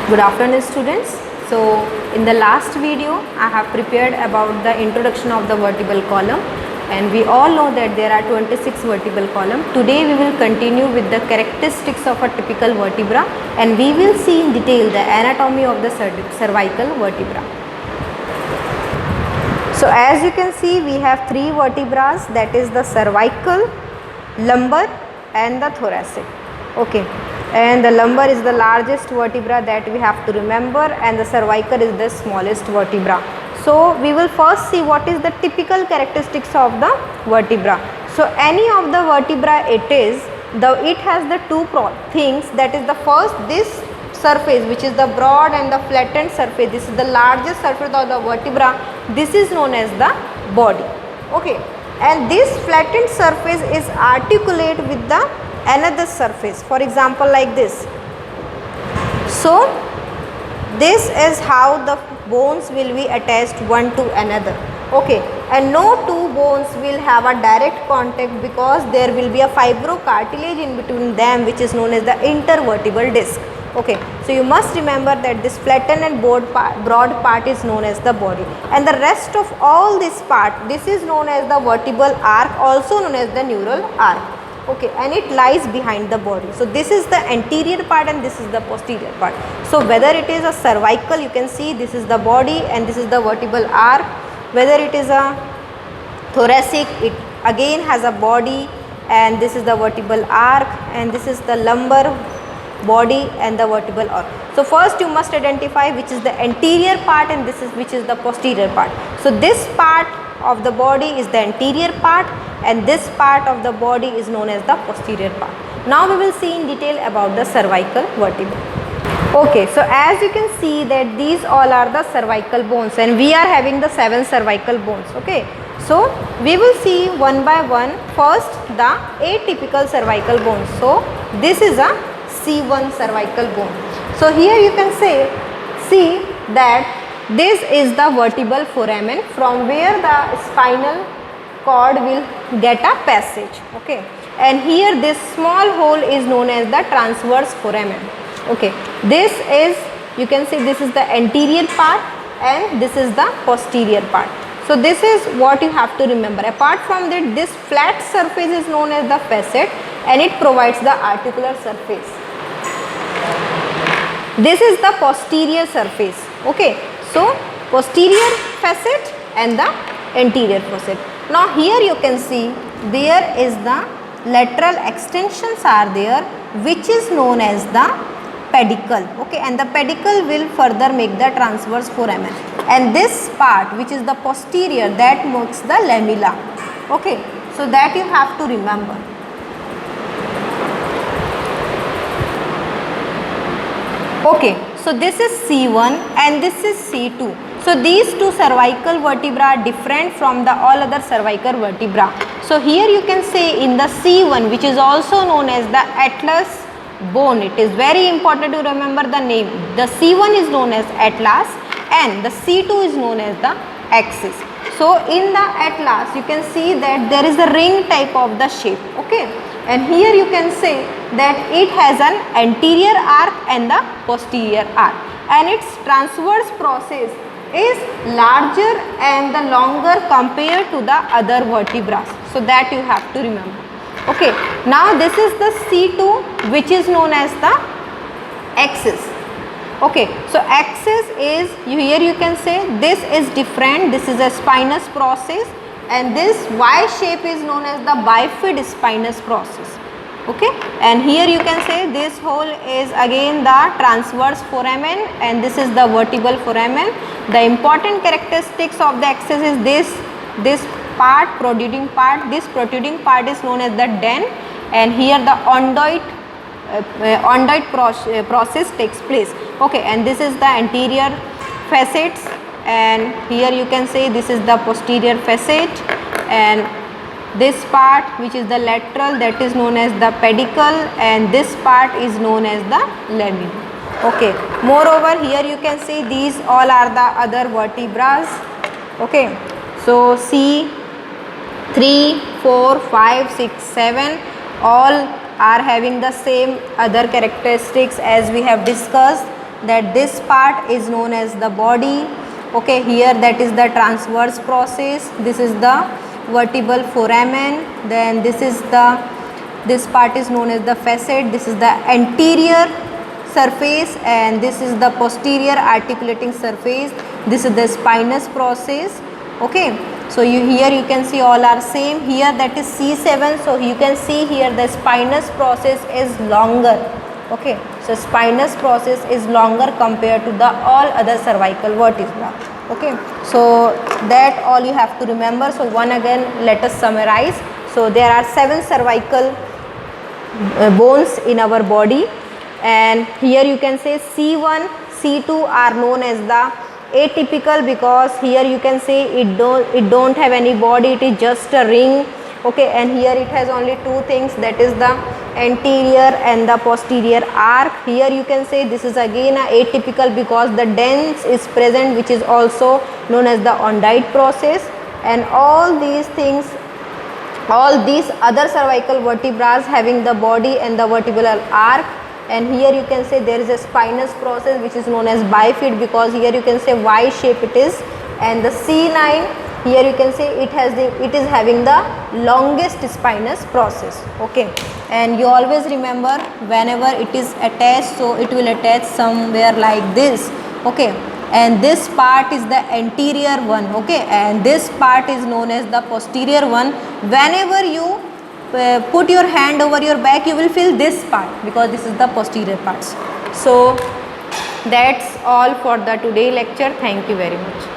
Good afternoon students. So in the last video I have prepared about the introduction of the vertebral column, and we all know that there are 26 vertebral column. Today we will continue with the characteristics of a typical vertebra, and we will see in detail the anatomy of the cervical vertebra. So as you can see, we have three vertebrae, that is the cervical, lumbar and the thoracic. Okay, and the lumbar is the largest vertebra that we have to remember, and the cervical is the smallest vertebra. So we will first see what is the typical characteristics of the vertebra. So any of the vertebra it has the two things, that is the first, this surface which is the broad and the flattened surface, this is the largest surface of the vertebra, this is known as the body. Okay, and this flattened surface is articulate with the another surface, for example like this. So this is how the bones will be attached one to another. Okay, and no two bones will have a direct contact because there will be a fibrocartilage in between them, which is known as the intervertebral disc. Okay, so you must remember that this flattened and broad part is known as the body, and the rest of all this part, this is known as the vertebral arc, also known as the neural arc. Okay, and it lies behind the body. So this is the anterior part and this is the posterior part. So whether it is a cervical, you can see this is the body and this is the vertebral arc. Whether it is a thoracic, it again has a body and this is the vertebral arc, and this is the lumbar, body and the vertebral arc. So first you must identify which is the anterior part and this is which is the posterior part. So this part of the body is the anterior part and this part of the body is known as the posterior part. Now we will see in detail about the cervical vertebra. Okay, so as you can see that these all are the cervical bones, and we are having the 7 cervical bones. Okay, so we will see one by one. First, the atypical cervical bones. So this is a C1 cervical bone. So here you can see that this is the vertebral foramen from where the spinal cord will get a passage. Okay, and here this small hole is known as the transverse foramen. Okay, this is, you can see this is the anterior part and this is the posterior part. So this is what you have to remember. Apart from that, this flat surface is known as the facet and it provides the articular surface. This is the posterior surface. Okay, so posterior facet and the anterior facet. Now here you can see there is the lateral extensions are there, which is known as the pedicle. Okay, and the pedicle will further make the transverse foramen, and this part which is the posterior, that makes the lamella. Okay, so that you have to remember. Okay, so this is C1 and this is C2. So these two cervical vertebrae are different from the all other cervical vertebra. So here you can say in the C1, which is also known as the atlas bone, it is very important to remember the name. The C1 is known as atlas and the C2 is known as the axis. So in the atlas you can see that there is a ring type of the shape. Okay, and here you can say that it has an anterior arc and the posterior arc, and its transverse process is larger and the longer compared to the other vertebrae. So that you have to remember. Okay, now this is the C2, which is known as the axis. Okay, so axis is, here you can say this is different, this is a spinous process, and this Y shape is known as the bifid spinous process. Okay, and here you can say this hole is again the transverse foramen and this is the vertebral foramen. The important characteristics of the axis is this part, protruding part. This protruding part is known as the den, and here the ondoid process takes place. Okay, and this is the anterior facets, and here you can say this is the posterior facet, and this part which is the lateral, that is known as the pedicle, and this part is known as the lamina. Okay, moreover here you can see these all are the other vertebrae. Okay, so C 3, 4, 5, 6, 7 all are having the same other characteristics as we have discussed. that this part is known as the body. Okay, here that is the transverse process, this is the vertebral foramen, then this part is known as the facet, this is the anterior surface, and this is the posterior articulating surface, this is the spinous process. Okay, so here you can see all are same, here that is C7, so you can see here the spinous process is longer. Okay, so spinous process is longer compared to the all other cervical vertebra. Okay, so that all you have to remember. So one again let us summarize. So there are 7 cervical bones in our body, and here you can say C1, C2 are known as the atypical, because here you can say it don't have any body, it is just a ring. Okay, and here it has only 2 things, that is the anterior and the posterior arc. Here you can say this is again a atypical because the dens is present, which is also known as the Ondite process, and all these things, all these other cervical vertebrae having the body and the vertebral arc. And here you can say there is a spinous process which is known as bifid, because here you can say Y shape it is, and the C9 here you can say it is having the longest spinous process. Okay, and you always remember whenever it is attached, so it will attach somewhere like this. Okay, and this part is the anterior one. Okay, and this part is known as the posterior one. Whenever you put your hand over your back, you will feel this part, because this is the posterior parts. So that's all for the today lecture. Thank you very much.